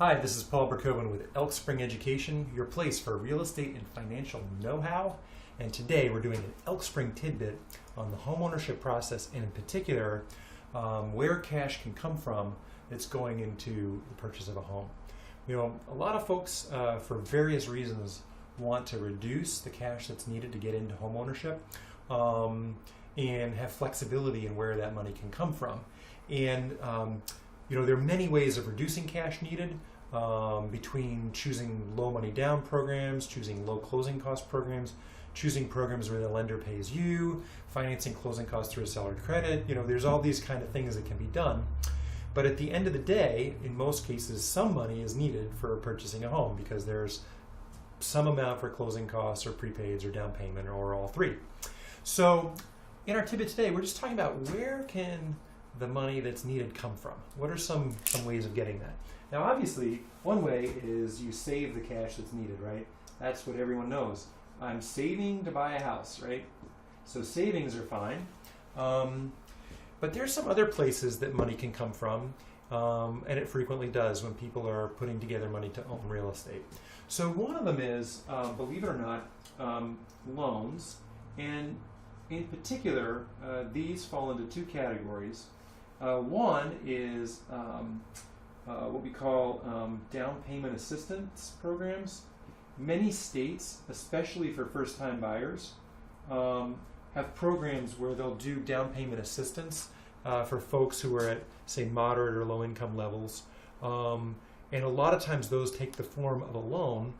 Hi, this is Paul Burkoven with Elk Spring Education, your place for real estate and financial know-how. And today we're doing an Elk Spring tidbit on the homeownership process, and in particular, where cash can come from that's going into the purchase of a home. You know, a lot of folks, for various reasons, want to reduce the cash that's needed to get into homeownership and have flexibility in where that money can come from. And you know, there are many ways of reducing cash needed, between choosing low money down programs, choosing low closing cost programs, choosing programs where the lender pays you, financing closing costs through a seller credit. You know, there's all these kind of things that can be done. But at the end of the day, in most cases, some money is needed for purchasing a home because there's some amount for closing costs or prepaids or down payment or all three. So in our tidbit today, we're just talking about where can the money that's needed come from? What are some ways of getting that? Now, obviously, one way is you save the cash that's needed, right? That's what everyone knows. I'm saving to buy a house, right? So savings are fine. But there's some other places that money can come from, and it frequently does when people are putting together money to own real estate. So one of them is, believe it or not, loans. And in particular, these fall into two categories. One is what we call down payment assistance programs. Many states, especially for first-time buyers, have programs where they'll do down payment assistance for folks who are at, say, moderate or low income levels. And a lot of times those take the form of a loan,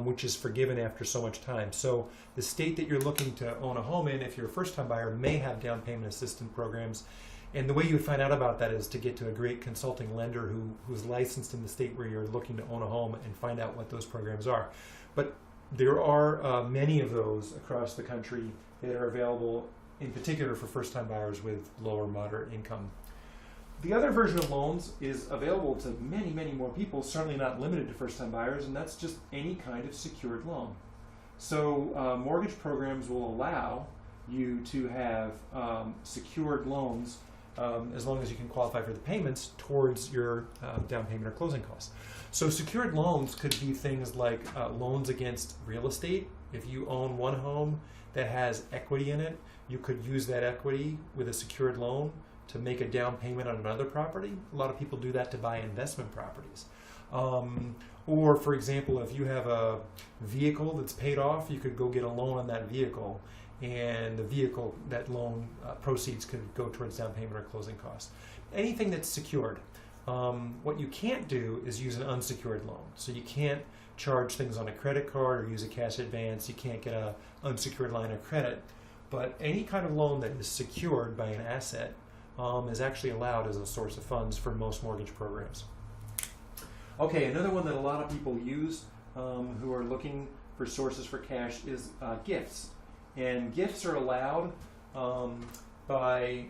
which is forgiven after so much time. So the state that you're looking to own a home in, if you're a first-time buyer, may have down payment assistance programs. And the way you would find out about that is to get to a great consulting lender who's licensed in the state where you're looking to own a home and find out what those programs are. But there are many of those across the country that are available, in particular for first-time buyers with low or moderate income. The other version of loans is available to many, many more people, certainly not limited to first-time buyers, and that's just any kind of secured loan. So mortgage programs will allow you to have secured loans as long as you can qualify for the payments towards your down payment or closing costs. So secured loans could be things like loans against real estate. If you own one home that has equity in it, you could use that equity with a secured loan to make a down payment on another property. A lot of people do that to buy investment properties. Or, for example, if you have a vehicle that's paid off, you could go get a loan on that vehicle, and the vehicle, that loan proceeds could go towards down payment or closing costs. Anything that's secured. What you can't do is use an unsecured loan. So you can't charge things on a credit card or use a cash advance. You can't get an unsecured line of credit. But any kind of loan that is secured by an asset is actually allowed as a source of funds for most mortgage programs. Okay, another one that a lot of people use who are looking for sources for cash is gifts. And gifts are allowed by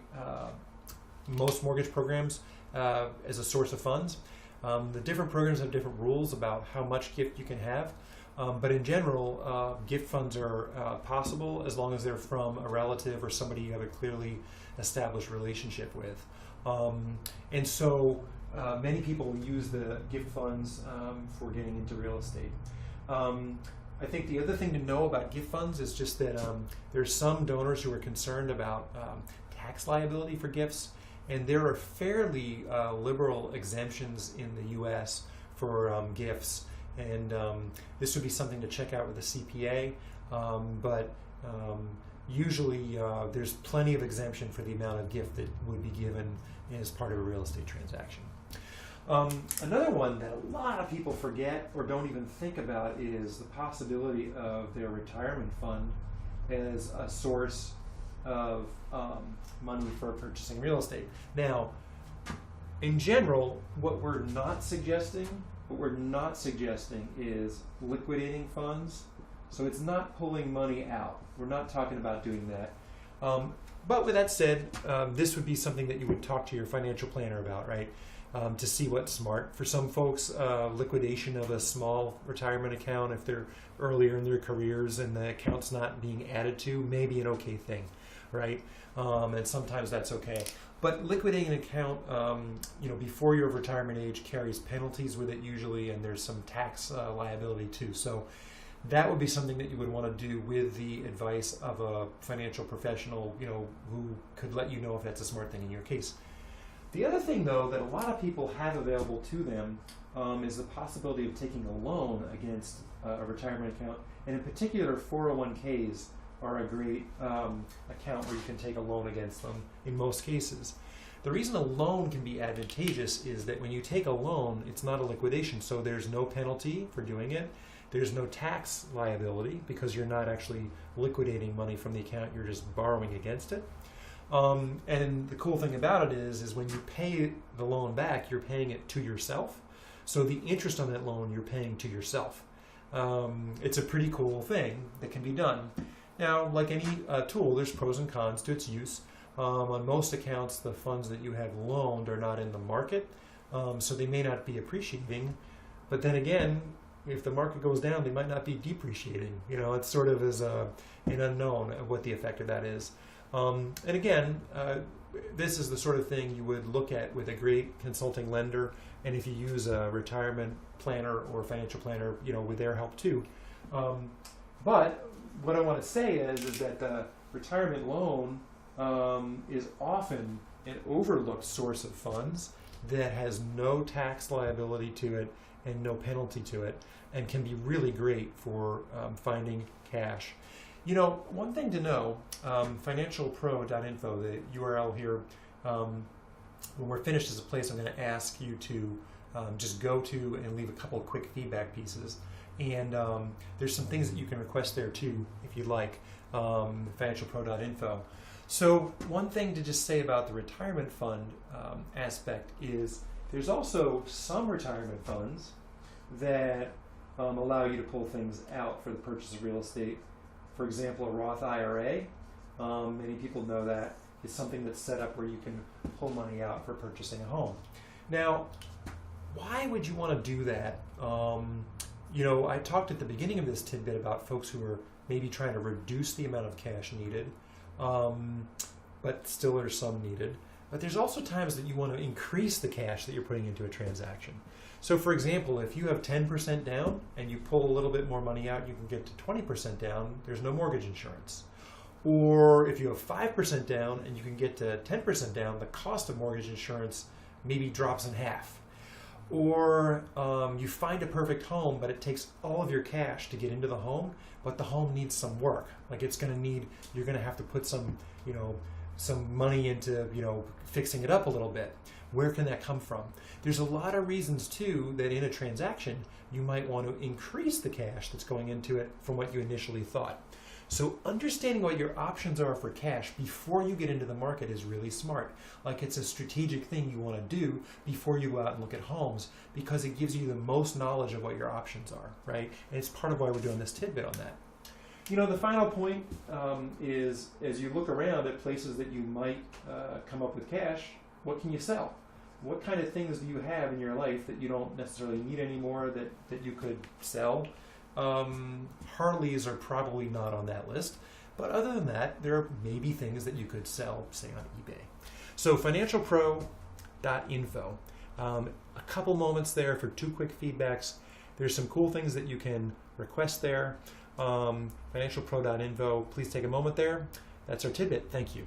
most mortgage programs as a source of funds. The different programs have different rules about how much gift you can have. But in general, gift funds are possible as long as they're from a relative or somebody you have a clearly established relationship with. And so many people use the gift funds for getting into real estate. I think the other thing to know about gift funds is just that there's some donors who are concerned about tax liability for gifts, and there are fairly liberal exemptions in the U.S. for gifts. And this would be something to check out with the CPA, but usually there's plenty of exemption for the amount of gift that would be given as part of a real estate transaction. Another one that a lot of people forget or don't even think about is the possibility of their retirement fund as a source of money for purchasing real estate. Now, in general, what we're not suggesting is liquidating funds. So it's not pulling money out. We're not talking about doing that. But with that said, this would be something that you would talk to your financial planner about, right? To see what's smart. For some folks, liquidation of a small retirement account, if they're earlier in their careers and the account's not being added to, may be an okay thing, right? And sometimes that's okay. But liquidating an account, before you're of retirement age carries penalties with it usually, and there's some tax liability too. So that would be something that you would want to do with the advice of a financial professional, who could let you know if that's a smart thing in your case. The other thing, though, that a lot of people have available to them is the possibility of taking a loan against a retirement account, and in particular 401ks are a great account where you can take a loan against them in most cases. The reason a loan can be advantageous is that when you take a loan, it's not a liquidation, so there's no penalty for doing it. There's no tax liability because you're not actually liquidating money from the account, you're just borrowing against it. And the cool thing about it is when you pay the loan back, you're paying it to yourself. So the interest on that loan, you're paying to yourself. It's a pretty cool thing that can be done. Now, like any tool, there's pros and cons to its use. On most accounts, the funds that you have loaned are not in the market, so they may not be appreciating. But then again, if the market goes down, they might not be depreciating. It's sort of as an unknown of what the effect of that is. And again, this is the sort of thing you would look at with a great consulting lender, and if you use a retirement planner or financial planner, with their help too. But what I want to say is that the retirement loan is often an overlooked source of funds that has no tax liability to it and no penalty to it, and can be really great for finding cash. One thing to know, financialpro.info, the URL here, when we're finished is a place I'm going to ask you to just go to and leave a couple of quick feedback pieces. And there's some things that you can request there too, if you'd like, financialpro.info. So one thing to just say about the retirement fund aspect is there's also some retirement funds that allow you to pull things out for the purchase of real estate. For example, a Roth IRA, many people know that, is something that's set up where you can pull money out for purchasing a home. Now, why would you want to do that? I talked at the beginning of this tidbit about folks who are maybe trying to reduce the amount of cash needed, but still there's some needed. But there's also times that you want to increase the cash that you're putting into a transaction. So for example, if you have 10% down and you pull a little bit more money out, you can get to 20% down, there's no mortgage insurance. Or if you have 5% down and you can get to 10% down, the cost of mortgage insurance maybe drops in half. Or you find a perfect home, but it takes all of your cash to get into the home, but the home needs some work. Like you're going to have to put some money into, fixing it up a little bit. Where can that come from? There's a lot of reasons too that in a transaction you might want to increase the cash that's going into it from what you initially thought. So understanding what your options are for cash before you get into the market is really smart. Like it's a strategic thing you want to do before you go out and look at homes, because it gives you the most knowledge of what your options are, right? And it's part of why we're doing this tidbit on that. The final point is, as you look around at places that you might come up with cash, what can you sell? What kind of things do you have in your life that you don't necessarily need anymore that you could sell? Harleys are probably not on that list, but other than that, there are maybe things that you could sell, say on eBay. So financialpro.info. A couple moments there for 2 quick feedbacks. There's some cool things that you can request there. Financialpro.info. Please take a moment there. That's our tidbit. Thank you.